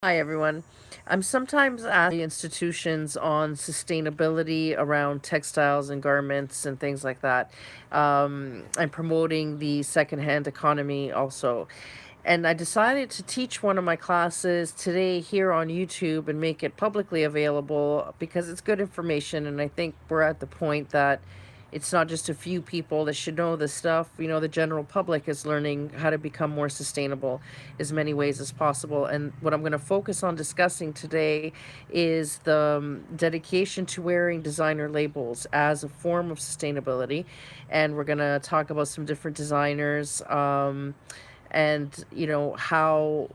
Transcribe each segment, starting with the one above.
Hi, everyone. I'm sometimes asked institutions on sustainability around textiles and garments and things like that, and promoting the secondhand economy also. And I decided to teach one of my classes today here on YouTube and make it publicly available because it's good information. And I think we're at the point that it's not just a few people that should know this stuff. The general public is learning how to become more sustainable as many ways as possible. And what I'm going to focus on discussing today is the dedication to wearing designer labels as a form of sustainability. And we're going to talk about some different designers. And how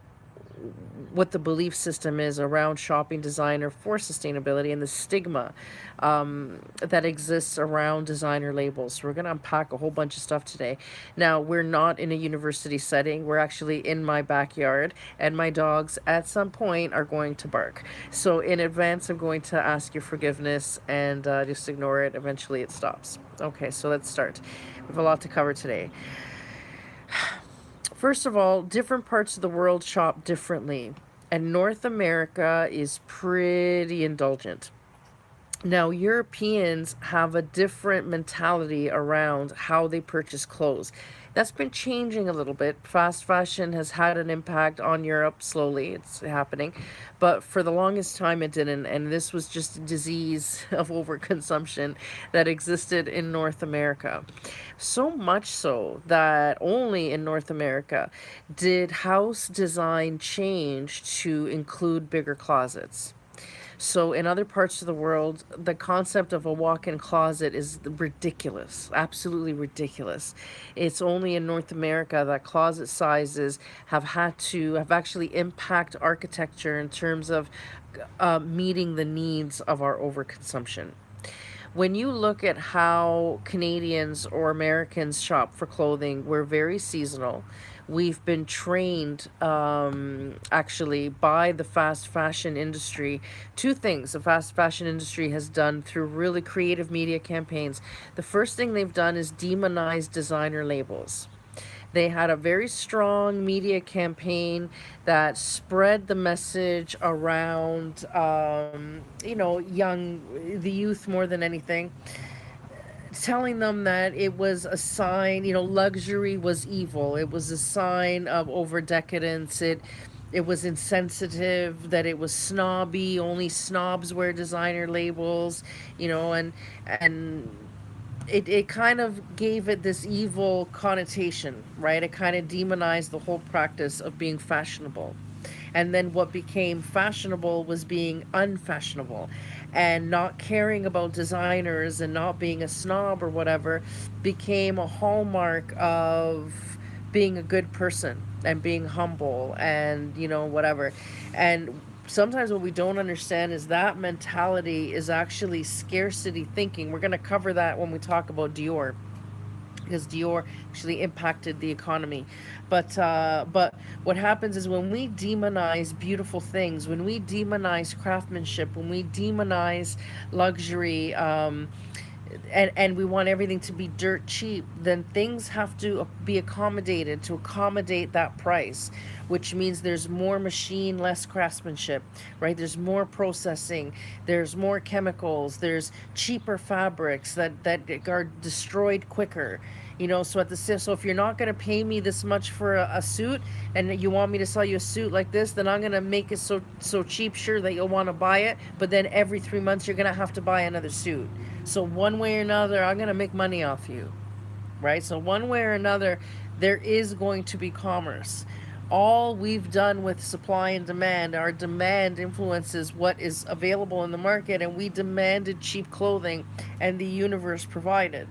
what the belief system is around shopping designer for sustainability and the stigma that exists around designer labels. So we're going to unpack a whole bunch of stuff today. Now, we're not in a university setting. We're actually in my backyard, and my dogs at some point are going to bark. So in advance, I'm going to ask your forgiveness and just ignore it. Eventually, it stops. Okay, so let's start. We have a lot to cover today. First of all, different parts of the world shop differently, and North America is pretty indulgent. Now, Europeans have a different mentality around how they purchase clothes. That's been changing a little bit. Fast fashion has had an impact on Europe slowly. It's happening. But for the longest time, it didn't. And this was just a disease of overconsumption that existed in North America. So much so that only in North America did house design change to include bigger closets. So in other parts of the world, the concept of a walk-in closet is ridiculous, absolutely ridiculous. It's only in North America that closet sizes have actually impact architecture in terms of meeting the needs of our overconsumption. When you look at how Canadians or Americans shop for clothing, we're very seasonal. We've been trained actually by the fast fashion industry. Two things the fast fashion industry has done through really creative media campaigns. The first thing they've done is demonize designer labels. They had a very strong media campaign that spread the message around, the youth more than anything, telling them that it was a sign, luxury was evil. It was a sign of over decadence. It was insensitive, that it was snobby, only snobs wear designer labels, and it kind of gave it this evil connotation, right? It kind of demonized the whole practice of being fashionable. And then what became fashionable was being unfashionable, and not caring about designers and not being a snob or whatever became a hallmark of being a good person and being humble and whatever. And sometimes what we don't understand is that mentality is actually scarcity thinking. We're going to cover that when we talk about Dior, because Dior actually impacted the economy. But what happens is when we demonize beautiful things, when we demonize craftsmanship, when we demonize luxury, and we want everything to be dirt cheap, then things have to be accommodated to accommodate that price, which means there's more machine, less craftsmanship, right? There's more processing, there's more chemicals, there's cheaper fabrics that are destroyed quicker. So if you're not going to pay me this much for a suit, and you want me to sell you a suit like this, then I'm going to make it so cheap, sure, that you'll want to buy it, but then every 3 months you're going to have to buy another suit. So one way or another, I'm going to make money off you, right? So one way or another, there is going to be commerce. All we've done with supply and demand, our demand influences what is available in the market, and we demanded cheap clothing, and the universe provided.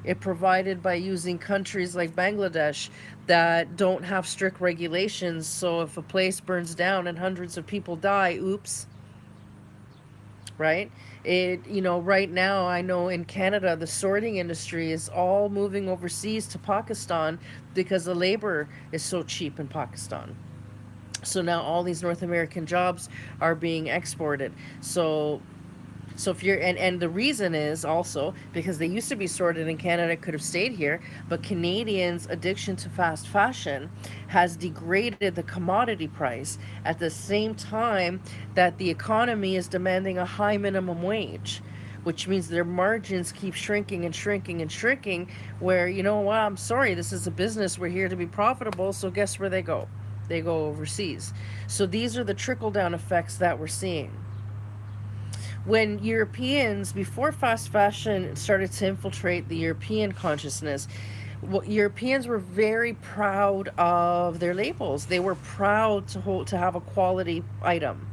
It provided by using countries like Bangladesh that don't have strict regulations. So if a place burns down and hundreds of people die, oops, right? Right now, I know in Canada, the sorting industry is all moving overseas to Pakistan because the labor is so cheap in Pakistan. So now all these North American jobs are being exported. So So if you're and the reason is also because they used to be sorted in Canada, could have stayed here, but Canadians' addiction to fast fashion has degraded the commodity price at the same time that the economy is demanding a high minimum wage, which means their margins keep shrinking and shrinking and shrinking. Where, you know what, I'm sorry, this is a business, we're here to be profitable, so guess where they go? They go overseas. So these are the trickle down effects that we're seeing. When Europeans, before fast fashion started to infiltrate the European consciousness, Europeans were very proud of their labels. They were proud to have a quality item.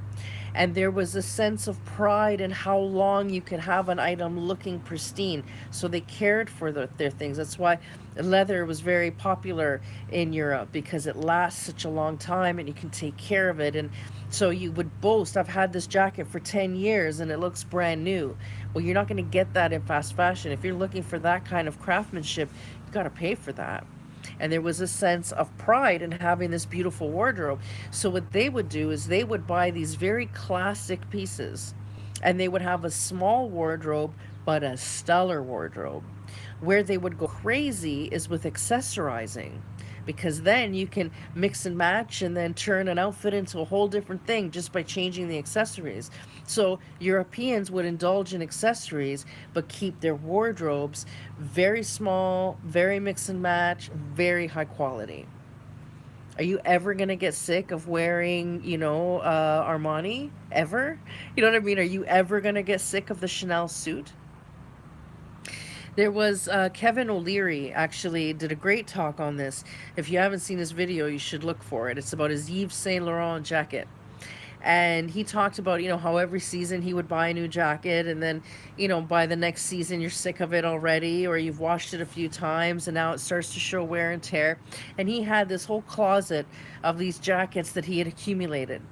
And there was a sense of pride in how long you could have an item looking pristine. So they cared for their things. That's why leather was very popular in Europe, because it lasts such a long time and you can take care of it. And so you would boast, I've had this jacket for 10 years and it looks brand new. Well, you're not going to get that in fast fashion. If you're looking for that kind of craftsmanship, you got to pay for that. And there was a sense of pride in having this beautiful wardrobe. So what they would do is they would buy these very classic pieces, and they would have a small wardrobe but a stellar wardrobe. Where they would go crazy is with accessorizing, because then you can mix and match and then turn an outfit into a whole different thing just by changing the accessories. So Europeans would indulge in accessories but keep their wardrobes very small, very mix and match, very high quality. Are you ever going to get sick of wearing, Armani? Ever? You know what I mean? Are you ever going to get sick of the Chanel suit? There was Kevin O'Leary actually did a great talk on this. If you haven't seen his video, you should look for it. It's about his Yves Saint Laurent jacket. And he talked about, how every season he would buy a new jacket, and then, by the next season you're sick of it already, or you've washed it a few times and now it starts to show wear and tear. And he had this whole closet of these jackets that he had accumulated.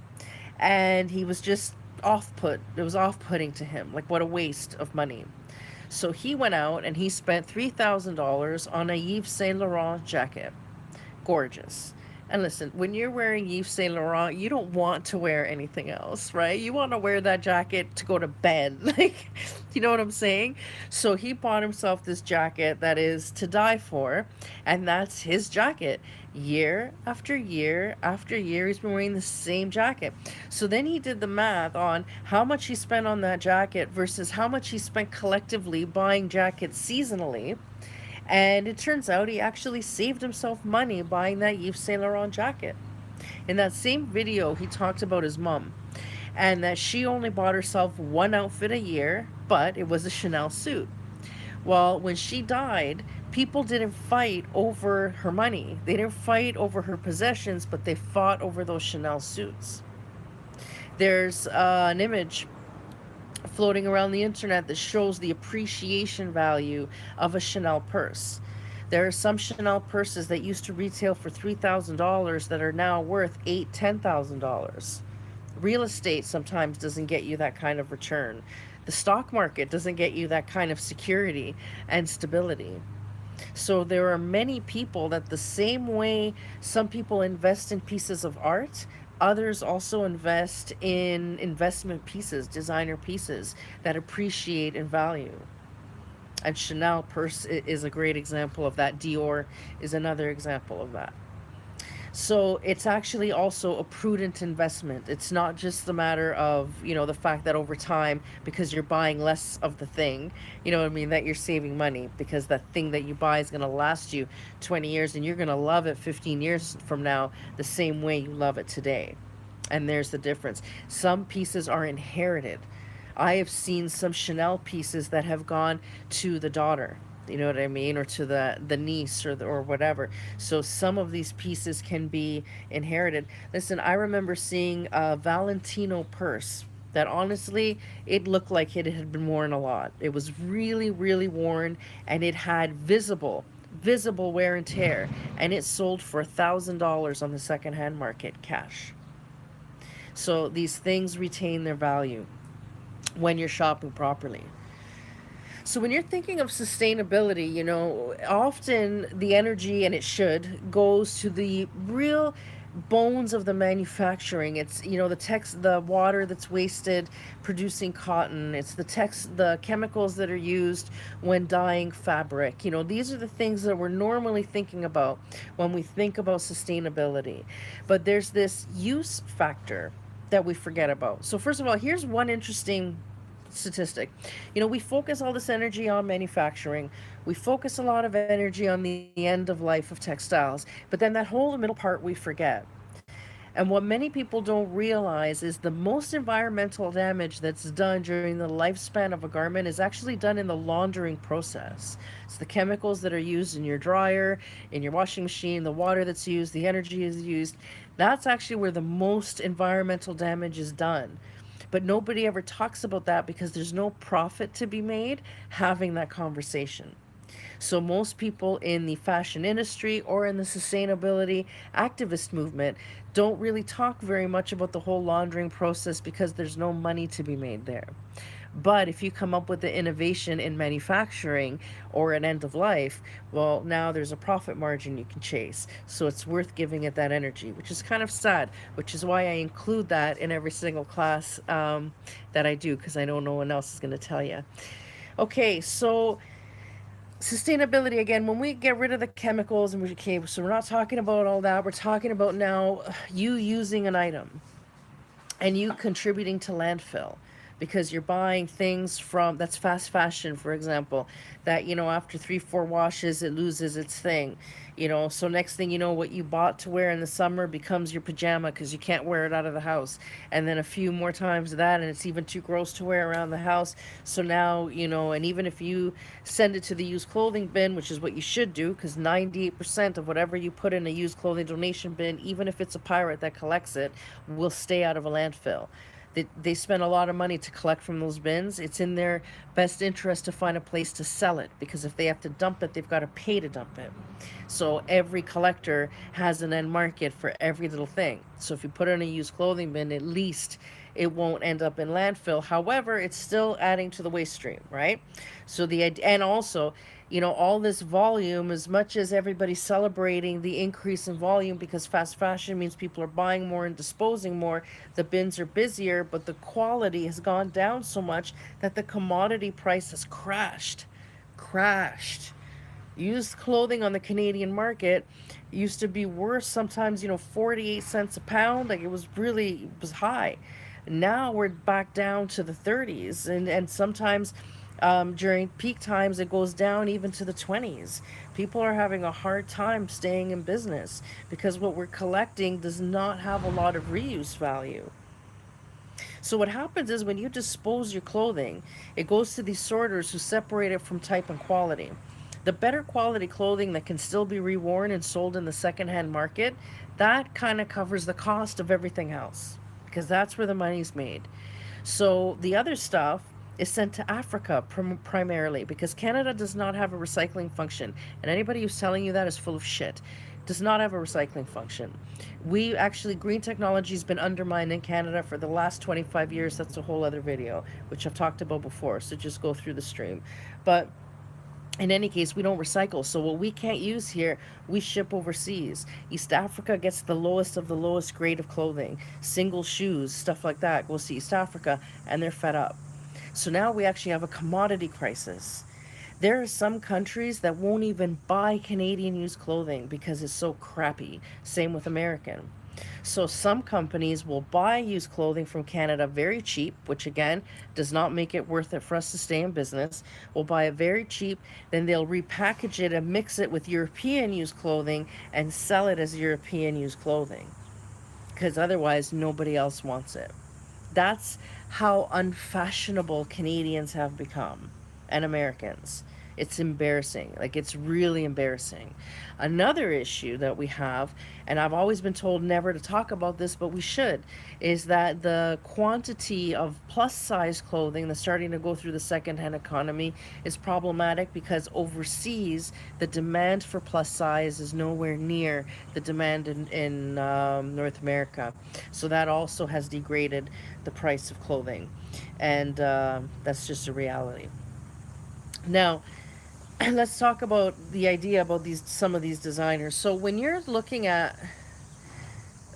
And he was just it was off putting to him. Like, what a waste of money. So he went out and he spent $3,000 on a Yves Saint Laurent jacket. Gorgeous. And listen, when you're wearing Yves Saint Laurent, you don't want to wear anything else, right? You want to wear that jacket to go to bed. Like, you know what I'm saying? So he bought himself this jacket that is to die for, and that's his jacket. Year after year after year, he's been wearing the same jacket. So then he did the math on how much he spent on that jacket versus how much he spent collectively buying jackets seasonally. And it turns out he actually saved himself money buying that Yves Saint Laurent jacket. In that same video, he talked about his mom and that she only bought herself one outfit a year, but it was a Chanel suit. Well, when she died, people didn't fight over her money. They didn't fight over her possessions, but they fought over those Chanel suits. There's an image floating around the internet that shows the appreciation value of a Chanel purse. There are some Chanel purses that used to retail for $3,000 that are now worth $8,000, $10,000. Real estate sometimes doesn't get you that kind of return. The stock market doesn't get you that kind of security and stability. So there are many people that the same way some people invest in pieces of art, others also invest in investment pieces, designer pieces that appreciate in value. And Chanel purse is a great example of that. Dior is another example of that. So it's actually also a prudent investment. It's not just the matter of, the fact that over time, because you're buying less of the thing, you know what I mean, that you're saving money, because that thing that you buy is going to last you 20 years and you're going to love it 15 years from now the same way you love it today. And there's the difference. Some pieces are inherited. I have seen some Chanel pieces that have gone to the daughter, you know what I mean, or to the niece or whatever. So some of these pieces can be inherited. Listen, I remember seeing a Valentino purse that honestly it looked like it had been worn a lot. It was really, really worn, and it had visible wear and tear, and it sold for $1,000 on the secondhand market cash. So these things retain their value when you're shopping properly. So when you're thinking of sustainability, often the energy, and it should, goes to the real bones of the manufacturing. It's, the water that's wasted producing cotton. It's the chemicals that are used when dyeing fabric. These are the things that we're normally thinking about when we think about sustainability. But there's this use factor that we forget about. So first of all, here's one interesting statistic. We focus all this energy on manufacturing. We focus a lot of energy on the end of life of textiles, but then that whole middle part we forget. And what many people don't realize is the most environmental damage that's done during the lifespan of a garment is actually done in the laundering process. It's the chemicals that are used in your dryer, in your washing machine, the water that's used, the energy is used. That's actually where the most environmental damage is done. But nobody ever talks about that because there's no profit to be made having that conversation. So most people in the fashion industry or in the sustainability activist movement don't really talk very much about the whole laundering process because there's no money to be made there. But if you come up with the innovation in manufacturing or an end of life, well, now there's a profit margin you can chase. So it's worth giving it that energy, which is kind of sad, which is why I include that in every single class that I do, because I know no one else is going to tell you. Okay, so sustainability again, when we get rid of the chemicals and okay, so we're not talking about all that. We're talking about now you using an item and you contributing to landfill because you're buying things from that's fast fashion, for example, that after 3 4 washes it loses its thing. So next thing you know, what you bought to wear in the summer becomes your pajama because you can't wear it out of the house, and then a few more times of that and it's even too gross to wear around the house. So now, and even if you send it to the used clothing bin, which is what you should do, because 98% of whatever you put in a used clothing donation bin, even if it's a pirate that collects it, will stay out of a landfill. They spend a lot of money to collect from those bins. It's in their best interest to find a place to sell it, because if they have to dump it, they've got to pay to dump it. So every collector has an end market for every little thing. So if you put it in a used clothing bin, at least it won't end up in landfill. However, it's still adding to the waste stream, right? So and also, all this volume, as much as everybody's celebrating the increase in volume because fast fashion means people are buying more and disposing more, the bins are busier, but the quality has gone down so much that the commodity price has crashed. Used clothing on the Canadian market used to be worth sometimes, 48 cents a pound. Like it was high. Now we're back down to the 30s, and sometimes during peak times it goes down even to the 20s. People are having a hard time staying in business because what we're collecting does not have a lot of reuse value. So what happens is when you dispose your clothing, it goes to these sorters who separate it from type and quality. The better quality clothing that can still be reworn and sold in the secondhand market, that kind of covers the cost of everything else because that's where the money's made. So the other stuff is sent to Africa primarily because Canada does not have a recycling function. And anybody who's telling you that is full of shit. Does not have a recycling function. We actually, green technology has been undermined in Canada for the last 25 years. That's a whole other video, which I've talked about before. So just go through the stream. But in any case, we don't recycle. So what we can't use here, we ship overseas. East Africa gets the lowest of the lowest grade of clothing. Single shoes, stuff like that, goes to East Africa, and they're fed up. So now we actually have a commodity crisis. There are some countries that won't even buy Canadian used clothing because it's so crappy. Same with American. So some companies will buy used clothing from Canada very cheap, which again does not make it worth it for us to stay in business. We'll buy it very cheap, then they'll repackage it and mix it with European used clothing and sell it as European used clothing because otherwise nobody else wants it. That's how unfashionable Canadians have become and Americans. It's embarrassing. Like, it's really embarrassing. Another issue that we have, and I've always been told never to talk about this, but we should, is that the quantity of plus size clothing that's starting to go through the secondhand economy is problematic because overseas, the demand for plus size is nowhere near the demand in North America. So that also has degraded the price of clothing. And that's just a reality. Now, let's talk about the idea about some of these designers. So when you're looking at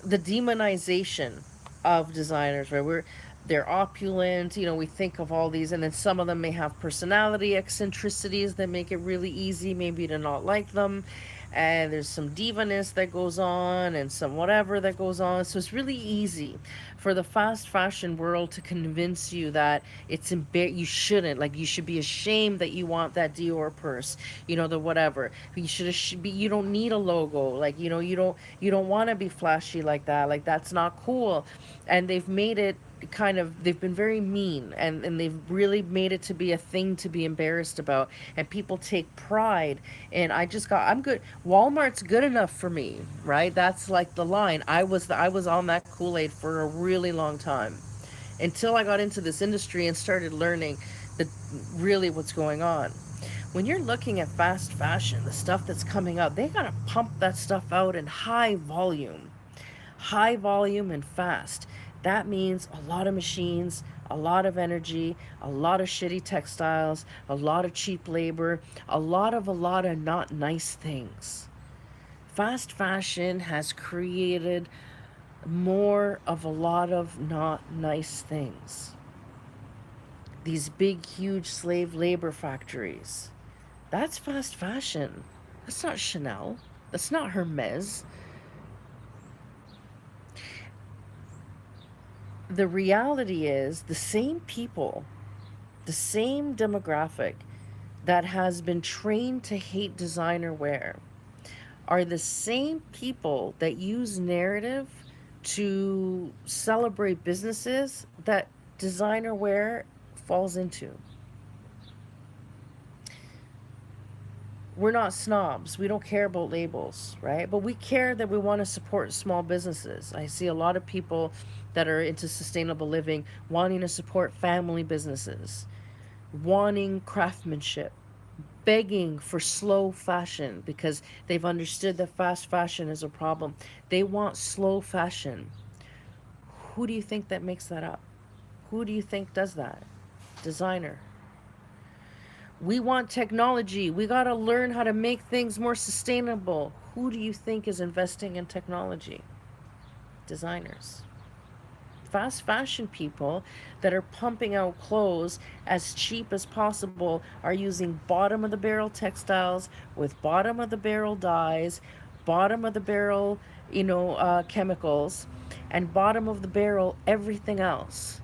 the demonization of designers, right? They're opulent, we think of all these, and then some of them may have personality eccentricities that make it really easy maybe to not like them. And there's some divaness that goes on and some whatever that goes on. So it's really easy for the fast fashion world to convince you that you shouldn't, like, you should be ashamed that you want that Dior purse, the whatever. You don't need a logo, like, you don't want to be flashy like that, like that's not cool. And they've made it they've been very mean, and they've really made it to be a thing to be embarrassed about, and people take pride. And I'm good. Walmart's good enough for me, right? That's like the line. I was on that Kool-Aid for a really long time, until I got into this industry and started learning that really what's going on. When you're looking at fast fashion, the stuff that's coming out, they gotta pump that stuff out in high volume and fast. That means a lot of machines, a lot of energy, a lot of shitty textiles, a lot of cheap labor, a lot of not nice things. Fast fashion has created more of a lot of not nice things. These big, huge slave labor factories. That's fast fashion. That's not Chanel. That's not Hermes. The reality is the same people, the same demographic that has been trained to hate designer wear are the same people that use narrative to celebrate businesses that designer wear falls into. We're not snobs. We don't care about labels, right? But we care that we want to support small businesses. I see a lot of people that are into sustainable living wanting to support family businesses, wanting craftsmanship, begging for slow fashion because they've understood that fast fashion is a problem. They want slow fashion. Who do you think that makes that up? Who do you think does that? Designer. We want technology. We got to learn how to make things more sustainable. Who do you think is investing in technology? Designers. Fast fashion people that are pumping out clothes as cheap as possible are using bottom of the barrel textiles with bottom of the barrel dyes, bottom of the barrel, chemicals, and bottom of the barrel everything else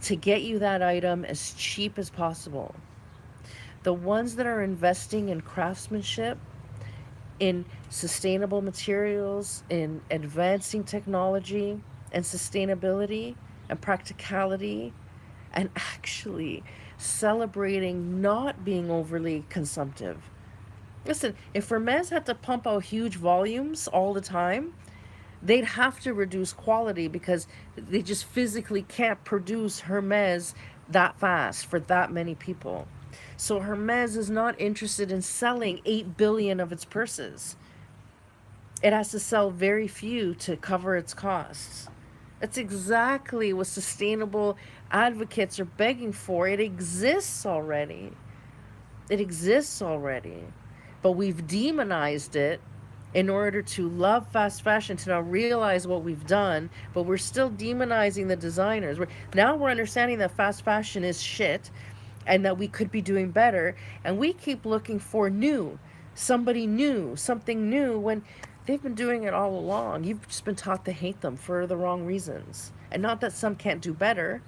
to get you that item as cheap as possible. The ones that are investing in craftsmanship, in sustainable materials, in advancing technology and sustainability and practicality, and actually celebrating not being overly consumptive. Listen, if Hermes had to pump out huge volumes all the time, they'd have to reduce quality because they just physically can't produce Hermes that fast for that many people. So Hermes is not interested in selling 8 billion of its purses. It has to sell very few to cover its costs. That's exactly what sustainable advocates are begging for. It exists already. It exists already. But we've demonized it in order to love fast fashion, to now realize what we've done, but we're still demonizing the designers. Now we're understanding that fast fashion is shit and that we could be doing better, and we keep looking for somebody new, something new, when they've been doing it all along. You've just been taught to hate them for the wrong reasons. And not that some can't do better.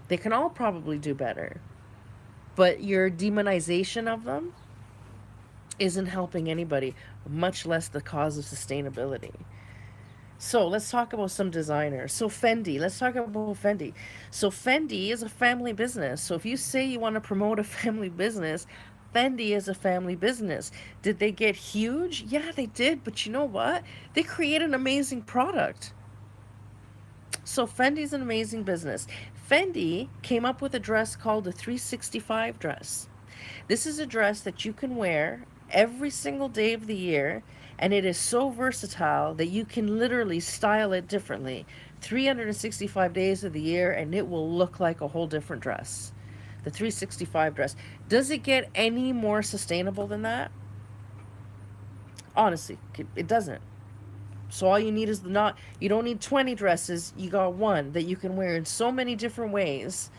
They can all probably do better. But your demonization of them isn't helping anybody, much less the cause of sustainability. So let's talk about some designers. So Fendi, let's talk about Fendi. So Fendi is a family business. So if you say you want to promote a family business, Fendi is a family business. Did they get huge? Yeah, they did. But you know what? They create an amazing product. So Fendi's an amazing business. Fendi came up with a dress called a 365 dress. This is a dress that you can wear every single day of the year, and it is so versatile that you can literally style it differently 365 days of the year, and it will look like a whole different dress. The 365 dress. Does it get any more sustainable than that? Honestly, it doesn't. So all you need is not, you don't need 20 dresses, you got one that you can wear in so many different ways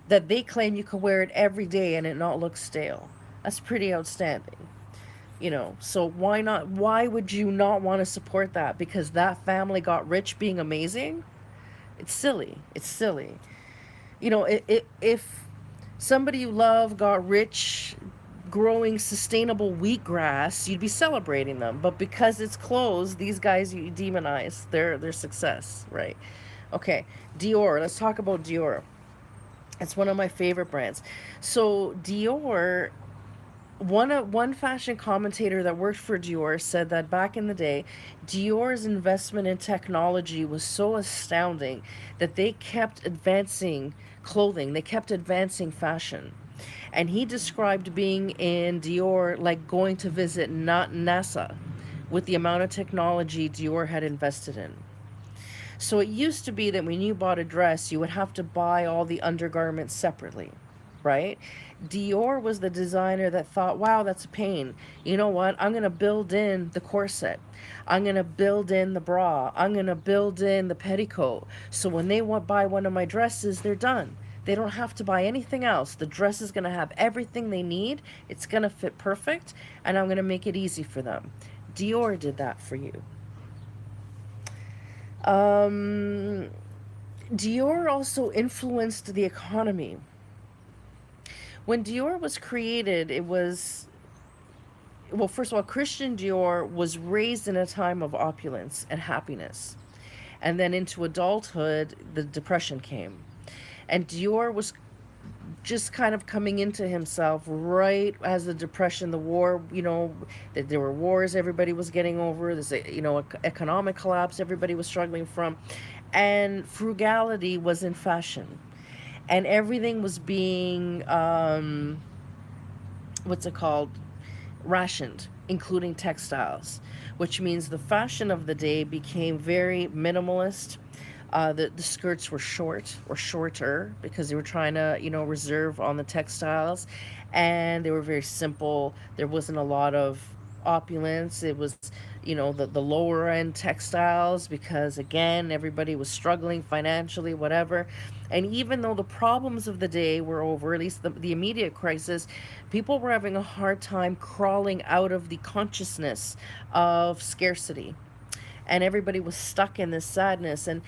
that they claim you can wear it every day and it not look stale. That's pretty outstanding. So why not, why would you not want to support that because that family got rich being amazing? It's silly. It's silly. If somebody you love got rich growing sustainable wheatgrass, you'd be celebrating them. But because it's closed, these guys, you demonize their success, right? Okay, Dior. Let's talk about Dior. It's one of my favorite brands. So Dior, one fashion commentator that worked for Dior said that back in the day, Dior's investment in technology was so astounding that they kept advancing clothing, they kept advancing fashion. And he described being in Dior like going to visit not NASA with the amount of technology Dior had invested in. So it used to be that when you bought a dress, you would have to buy all the undergarments separately, right? Dior was the designer that thought, wow, that's a pain. You know what? I'm going to build in the corset. I'm going to build in the bra. I'm going to build in the petticoat. So when they want buy one of my dresses, they're done. They don't have to buy anything else. The dress is going to have everything they need. It's going to fit perfect, and I'm going to make it easy for them. Dior did that for you. Um, Dior also influenced the economy. When Dior was created, it was, well, first of all, Christian Dior was raised in a time of opulence and happiness. And then into adulthood, the Depression came. And Dior was just kind of coming into himself right as the Depression, the war, that there were wars everybody was getting over, this, economic collapse everybody was struggling from. And frugality was in fashion. And everything was being, what's it called? Rationed, including textiles, which means the fashion of the day became very minimalist. The skirts were short or shorter because they were trying to, reserve on the textiles, and they were very simple. There wasn't a lot of opulence. It was, the lower end textiles because, again, everybody was struggling financially, whatever. And even though the problems of the day were over, at least the immediate crisis, people were having a hard time crawling out of the consciousness of scarcity, and everybody was stuck in this sadness. And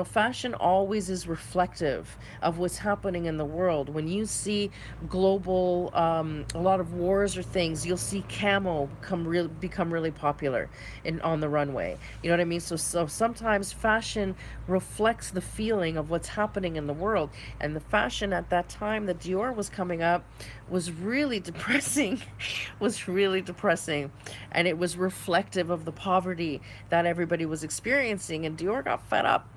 fashion always is reflective of what's happening in the world. When you see global, a lot of wars or things, you'll see camo become really popular on the runway. You know what I mean? So sometimes fashion reflects the feeling of what's happening in the world. And the fashion at that time that Dior was coming up was really depressing. Was really depressing, and it was reflective of the poverty that everybody was experiencing. And Dior got fed up,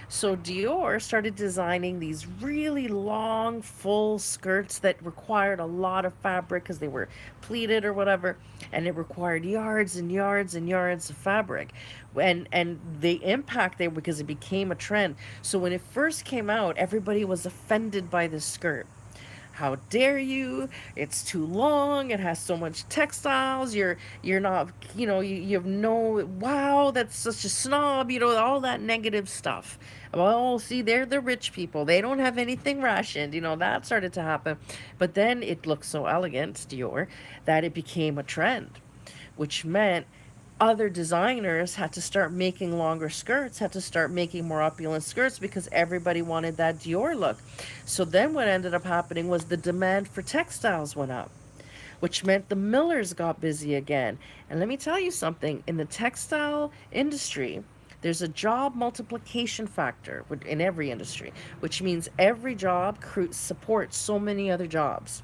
so Dior started designing these really long full skirts that required a lot of fabric because they were pleated or whatever, and it required yards and yards and yards of fabric. And the impact there, because it became a trend. So when it first came out, everybody was offended by this skirt. How dare you? It's too long. It has so much textiles. You're not, you have no, wow, that's such a snob, all that negative stuff. Well, see, they're the rich people. They don't have anything rationed. That started to happen. But then it looked so elegant, Dior, that it became a trend, which meant other designers had to start making longer skirts, had to start making more opulent skirts because everybody wanted that Dior look. So then what ended up happening was the demand for textiles went up, which meant the millers got busy again. And let me tell you something, in the textile industry, there's a job multiplication factor in every industry, which means every job supports so many other jobs.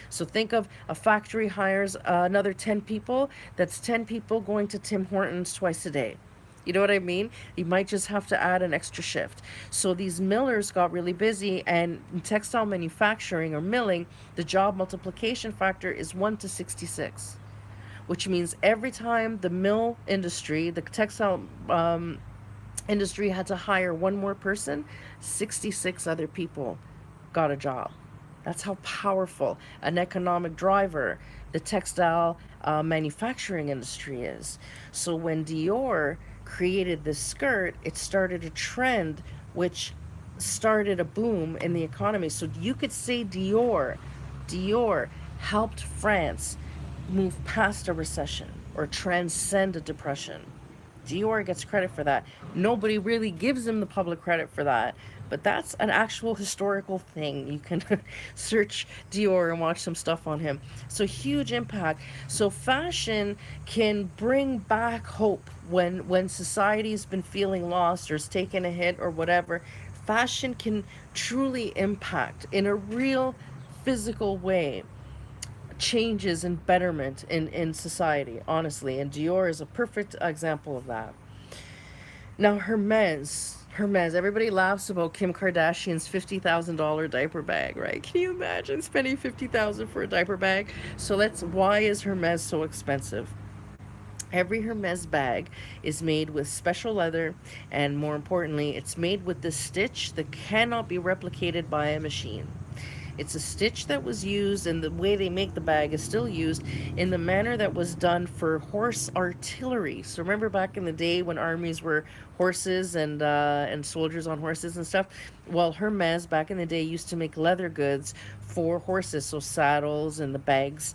So think of a factory hires another 10 people. That's 10 people going to Tim Hortons twice a day. You know what I mean? You might just have to add an extra shift. So these millers got really busy, and in textile manufacturing or milling, the job multiplication factor is 1 to 66, which means every time the mill industry, the textile industry had to hire one more person, 66 other people got a job. That's how powerful an economic driver the textile manufacturing industry is. So when Dior created this skirt, it started a trend which started a boom in the economy. So you could say Dior helped France move past a recession or transcend a depression. Dior gets credit for that. Nobody really gives him the public credit for that. But that's an actual historical thing. You can search Dior and watch some stuff on him. So huge impact. So fashion can bring back hope when society's been feeling lost or is taking a hit or whatever. Fashion can truly impact in a real physical way changes and betterment in society, honestly. And Dior is a perfect example of that. Now, Hermes, everybody laughs about Kim Kardashian's $50,000 diaper bag, right? Can you imagine spending 50,000 for a diaper bag? So why is Hermes so expensive? Every Hermes bag is made with special leather, and more importantly, it's made with this stitch that cannot be replicated by a machine. It's a stitch that was used, and the way they make the bag is still used in the manner that was done for horse artillery. So remember back in the day when armies were horses and soldiers on horses and stuff. Well, Hermes back in the day used to make leather goods for horses, so saddles and the bags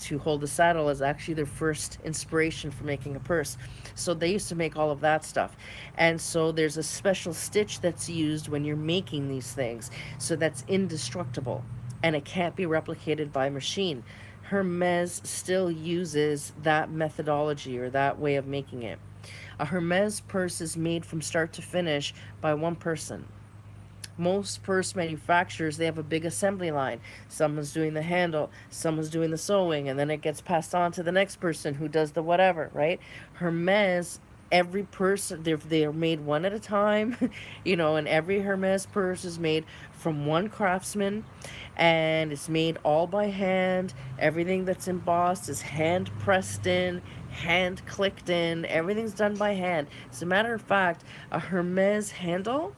to hold the saddle is actually their first inspiration for making a purse. So they used to make all of that stuff. And so there's a special stitch that's used when you're making these things. So that's indestructible and it can't be replicated by machine. Hermes still uses that methodology or that way of making it. A Hermes purse is made from start to finish by one person. Most purse manufacturers, they have a big assembly line. Someone's doing the handle, someone's doing the sewing, and then it gets passed on to the next person who does the whatever, right? Hermes, every purse, they're made one at a time, and every Hermes purse is made from one craftsman, and it's made all by hand. Everything that's embossed is hand pressed in, hand clicked in. Everything's done by hand. As a matter of fact, a Hermes handle,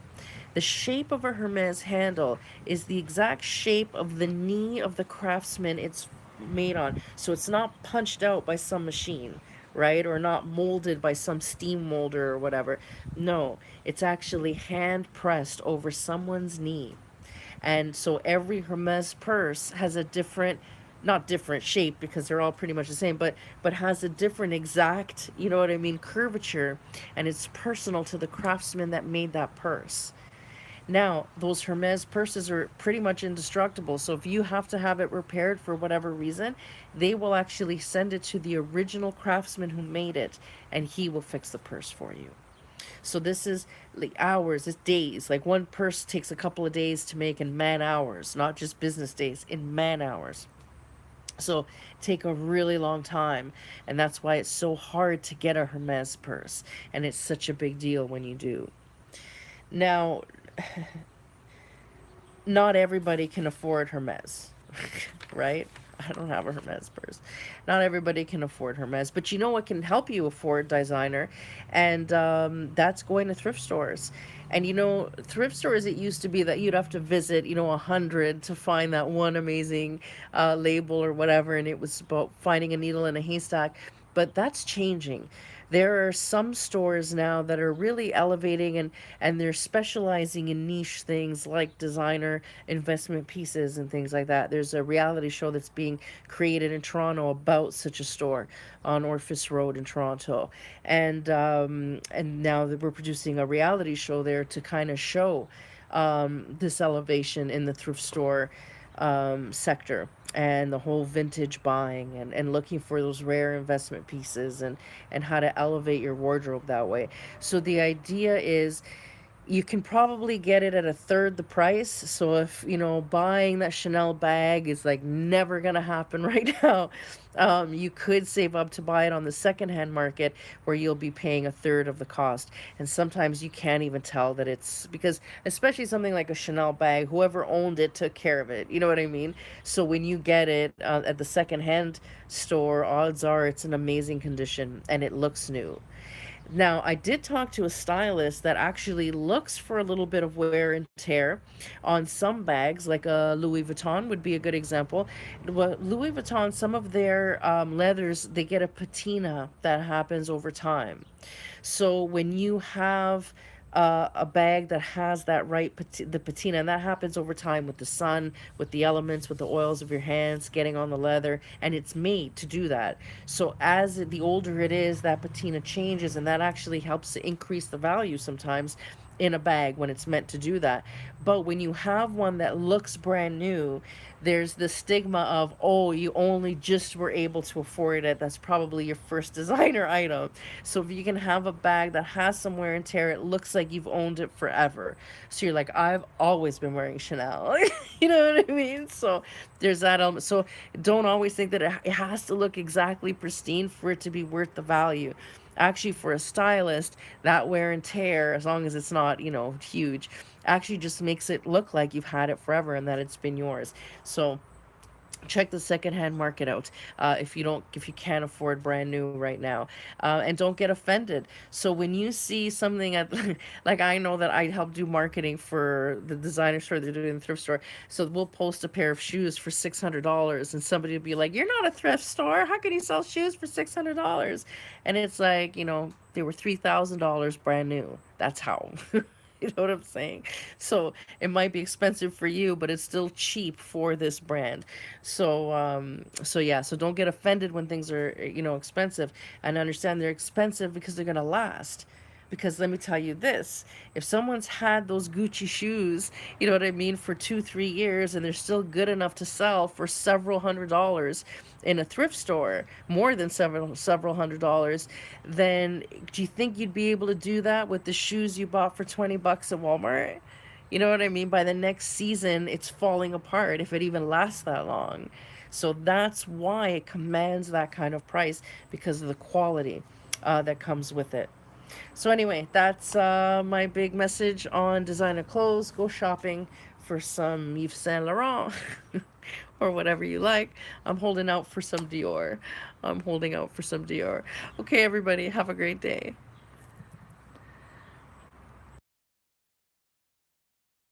the shape of a Hermes handle is the exact shape of the knee of the craftsman it's made on. So it's not punched out by some machine, right? Or not molded by some steam molder or whatever. No, it's actually hand pressed over someone's knee. And so every Hermes purse has a different, not different shape because they're all pretty much the same, but has a different exact, you know what I mean, curvature, and it's personal to the craftsman that made that purse. Now, those Hermes purses are pretty much indestructible. So if you have to have it repaired for whatever reason, they will actually send it to the original craftsman who made it, and he will fix the purse for you. So this is like hours, it's days. Like one purse takes a couple of days to make in man hours, not just business days, in man hours. So take a really long time, and that's why it's so hard to get a Hermes purse, and it's such a big deal when you do. Now, not everybody can afford Hermes, right? I don't have a Hermes purse. Not everybody can afford Hermes, but you know what can help you afford designer, and that's going to thrift stores. And thrift stores, it used to be that you'd have to visit, 100 to find that one amazing label or whatever, and it was about finding a needle in a haystack. But that's changing. There are some stores now that are really elevating and they're specializing in niche things like designer investment pieces and things like that. There's a reality show that's being created in Toronto about such a store on Orpheus Road in Toronto, and now that we're producing a reality show there to kind of show this elevation in the thrift store sector and the whole vintage buying and looking for those rare investment pieces and how to elevate your wardrobe that way. So the idea is you can probably get it at a third the price. So if, buying that Chanel bag is like never going to happen right now, you could save up to buy it on the secondhand market where you'll be paying a third of the cost. And sometimes you can't even tell that it's because, especially something like a Chanel bag, whoever owned it took care of it. You know what I mean? So when you get it at the secondhand store, odds are it's in amazing condition and it looks new. Now, I did talk to a stylist that actually looks for a little bit of wear and tear on some bags, like a Louis Vuitton would be a good example. Well, Louis Vuitton, some of their leathers, they get a patina that happens over time. So when you have a bag that has that the patina, and that happens over time with the sun, with the elements, with the oils of your hands getting on the leather, and it's made to do that. So the older it is, that patina changes, and that actually helps to increase the value sometimes in a bag when it's meant to do that. But when you have one that looks brand new, there's the stigma of, oh, you only just were able to afford it. That's probably your first designer item. So if you can have a bag that has some wear and tear, it looks like you've owned it forever. So you're like, I've always been wearing Chanel. You know what I mean? So there's that element. So don't always think that it has to look exactly pristine for it to be worth the value. Actually, for a stylist, that wear and tear, as long as it's not, huge, actually just makes it look like you've had it forever and that it's been yours. So check the secondhand market out, if you can't afford brand new right now, and don't get offended. So when you see something at like, I know that I help do marketing for the designer store they're doing the thrift store. So we'll post a pair of shoes for $600, and somebody will be like, you're not a thrift store, how can you sell shoes for $600? And it's like, they were $3,000 brand new. That's how. You know what I'm saying? So it might be expensive for you, but it's still cheap for this brand. So yeah, so don't get offended when things are, expensive, and understand they're expensive because they're gonna last. Because let me tell you this, if someone's had those Gucci shoes, you know what I mean, for 2, 3 years, and they're still good enough to sell for several $100s in a thrift store, more than several $100s, then do you think you'd be able to do that with the shoes you bought for $20 at Walmart? You know what I mean? By the next season, it's falling apart if it even lasts that long. So that's why it commands that kind of price, because of the quality that comes with it. So anyway, that's my big message on designer clothes. Go shopping for some Yves Saint Laurent or whatever you like. I'm holding out for some Dior. I'm holding out for some Dior. Okay, everybody, have a great day.